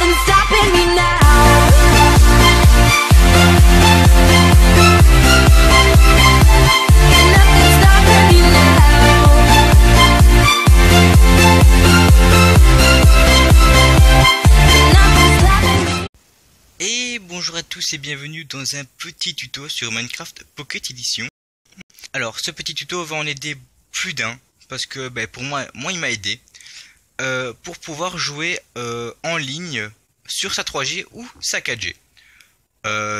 nothing's stopping me now. Nothing's stopping me now. Nothing's stopping me. Et bonjour à tous et bienvenue dans un petit tuto sur Minecraft Pocket Edition. Alors ce petit tuto va en aider plus d'un parce que pour moi il m'a aidé pour pouvoir jouer en ligne sur sa 3G ou sa 4G.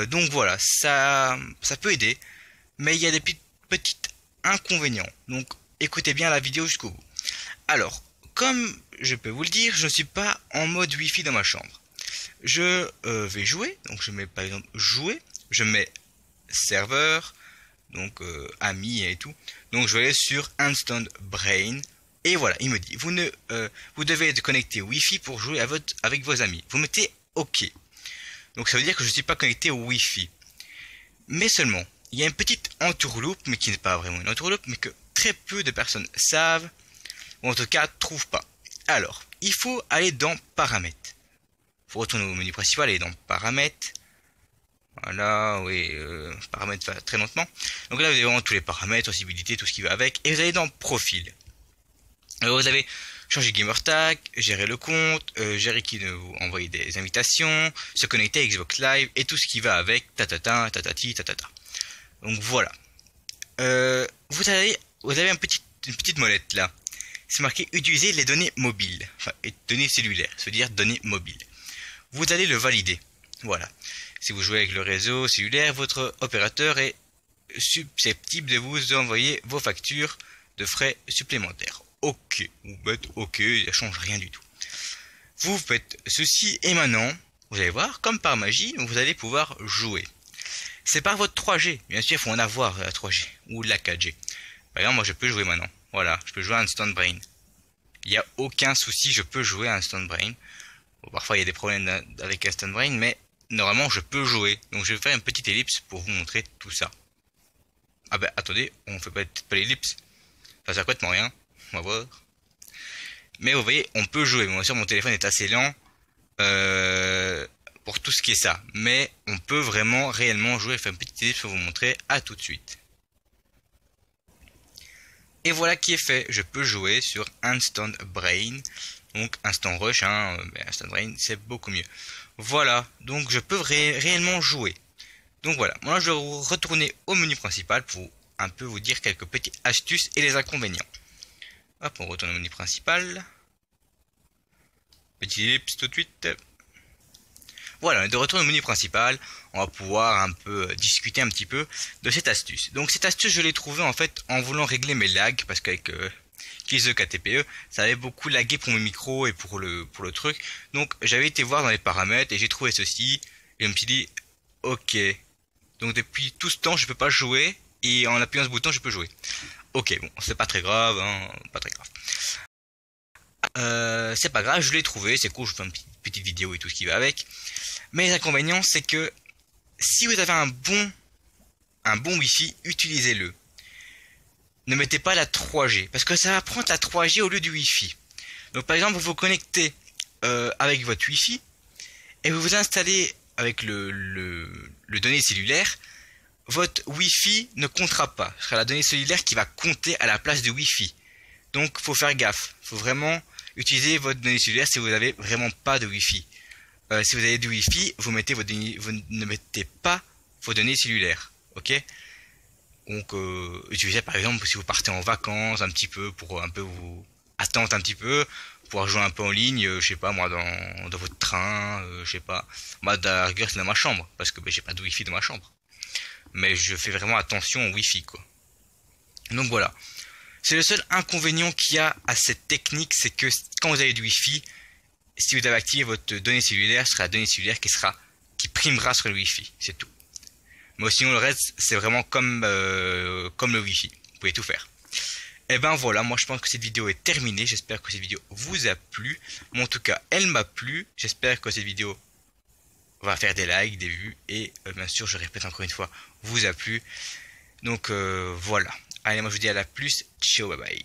Donc voilà, ça peut aider, mais il y a des petits inconvénients. Donc écoutez bien la vidéo jusqu'au bout. Alors, comme je peux vous le dire, je ne suis pas en mode Wi-Fi dans ma chambre. Je vais jouer, donc je mets par exemple jouer, je mets serveur, donc amis et tout. Donc je vais aller sur Instant Brain et voilà, il me dit vous devez être connecté au Wi-Fi pour jouer avec vos amis. Vous mettez OK. Donc ça veut dire que je ne suis pas connecté au Wi-Fi. Mais seulement, il y a une petite entourloupe, mais qui n'est pas vraiment une entourloupe, mais que très peu de personnes savent, ou en tout cas trouvent pas. Alors, il faut aller dans paramètres. Il faut retourner au menu principal et dans paramètres. Voilà, oui, paramètres très lentement. Donc là, vous avez vraiment tous les paramètres, sensibilité, tout ce qui va avec. Et vous allez dans profil. Alors vous avez changer gamer tag, gérer le compte, gérer qui vous envoyer des invitations, se connecter à Xbox Live et tout ce qui va avec, tatata, tatati, tatata. Donc voilà. Vous avez une petite molette là. C'est marqué utiliser les données mobiles, enfin données cellulaires, c'est-à-dire données mobiles. Vous allez le valider. Voilà. Si vous jouez avec le réseau cellulaire, votre opérateur est susceptible de vous envoyer vos factures de frais supplémentaires. OK. Vous faites OK, ça change rien du tout. Vous faites ceci et maintenant, vous allez voir, comme par magie, vous allez pouvoir jouer. C'est par votre 3G. Bien sûr, il faut en avoir la 3G ou la 4G. Par exemple, moi je peux jouer maintenant. Voilà, je peux jouer à Instant Brain. Il n'y a aucun souci, je peux jouer à Instant Brain. Bon, parfois il y a des problèmes avec Instant Brain, mais normalement je peux jouer. Donc je vais faire une petite ellipse pour vous montrer tout ça. Ah attendez, on fait pas l'ellipse. Ça sert complètement rien. On va voir. Mais vous voyez, on peut jouer. Bien sûr, mon téléphone est assez lent pour tout ce qui est ça. Mais on peut vraiment, réellement jouer. Je vais faire une petite ellipse pour vous montrer. À tout de suite. Et voilà qui est fait. Je peux jouer sur Instant Brain. Donc Instant Rush, mais Instant Brain, c'est beaucoup mieux. Voilà. Donc je peux réellement jouer. Donc voilà. Maintenant, je vais retourner au menu principal pour un peu vous dire quelques petites astuces et les inconvénients. Hop, on retourne au menu principal. Petit ellipse tout de suite. Voilà, de retour au menu principal, on va pouvoir un peu discuter un petit peu de cette astuce. Donc cette astuce, je l'ai trouvée en fait en voulant régler mes lags, parce qu'avec KeySThe, ça avait beaucoup lagué pour mes micros et pour le truc. Donc j'avais été voir dans les paramètres et j'ai trouvé ceci. Et je me suis dit, ok. Donc depuis tout ce temps, je peux pas jouer et en appuyant ce bouton, je peux jouer. Ok, bon, c'est pas très grave, pas très grave. C'est pas grave, je l'ai trouvé, c'est cool, je fais une petite vidéo et tout ce qui va avec. Mais l'inconvénient, c'est que si vous avez un bon Wi-Fi, utilisez-le. Ne mettez pas la 3G, parce que ça va prendre la 3G au lieu du Wi-Fi. Donc par exemple, vous vous connectez avec votre Wi-Fi et vous vous installez avec le données cellulaire. Votre Wi-Fi ne comptera pas. Ce sera la donnée cellulaire qui va compter à la place du Wi-Fi. Donc, faut faire gaffe. Faut vraiment utiliser votre donnée cellulaire si vous n'avez vraiment pas de Wi-Fi. Si vous avez du Wi-Fi, vous ne mettez pas vos données cellulaires. Ok? Donc, utilisez par exemple si vous partez en vacances un petit peu pour un peu vous attendre un petit peu, pouvoir jouer un peu en ligne. Je sais pas moi dans votre train. Je sais pas. Moi, de la rigueur, c'est dans ma chambre parce que j'ai pas de Wi-Fi dans ma chambre. Mais je fais vraiment attention au Wi-Fi, quoi. Donc voilà. C'est le seul inconvénient qu'il y a à cette technique, c'est que quand vous avez du Wi-Fi, si vous avez activé votre donnée cellulaire, ce sera la donnée cellulaire qui primera sur le Wi-Fi. C'est tout. Mais sinon le reste, c'est vraiment comme le Wi-Fi. Vous pouvez tout faire. Et ben voilà, moi je pense que cette vidéo est terminée. J'espère que cette vidéo vous a plu. Mais en tout cas, elle m'a plu. J'espère que cette vidéo va faire des likes, des vues et bien sûr, je répète encore une fois, vous a plu. Donc voilà. Allez, moi je vous dis à la plus. Ciao, bye bye.